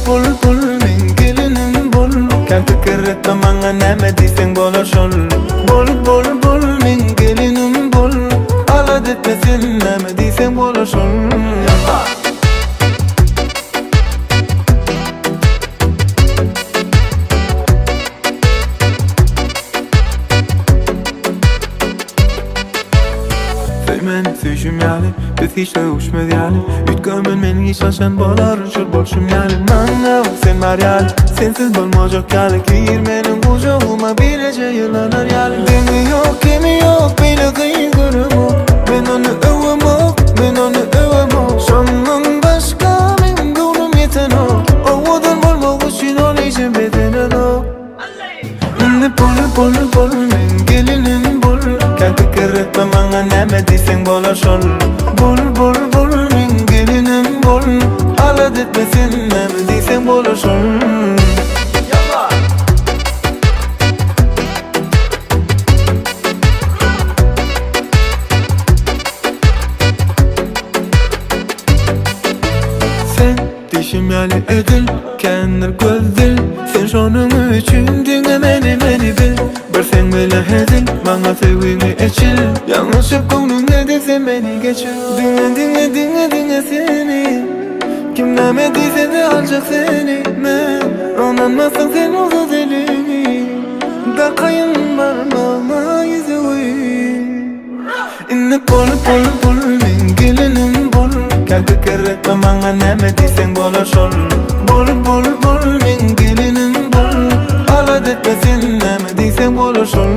bul men gelinim bul. Kenti kirretme bana neme diysen bolar şol. Bul men gelinim bul. Alat etmesin neme diysen bolar şol. Men suyuşum yani, biz hiç de uçmadı yani. Ütgömün men hiç aşan bolar, şol bolşum yani. Manna sen var yani, sensiz bolmacak yani. Kirmenin kucağıma bilece yılanlar yani. Demi yok, kemi yok, beni kıyın görüm yok. Ben onu övüm yok, ben onu övüm yok. Şonun başka men gönlüm yeten o. Ovadan bolmak için ol için bedenen o. Bul men gelinim bul. Kenti kirretme bana neme diysen bolar şol. Bul men gelinim bul. Alat etmesin neme diysen bolar şol. Sen dişim yani edil, kendir gözdil. Sen şonun üçün dinle beni bil. Bir sen bile hedil, bana sevgini eçil. Yanlışıp gönlüne desen beni geçir. Dinle seni. Kim neme diyse de alacak seni. Men ananmazsan sen uzat elini. Da kayın parmağıma yüzüğü. İnne bul men gelinim bul. Kenti kirretme bana neme diysen bolar şol. Bul men gelinim bul. Alat etmesin neme diysen bolar şol.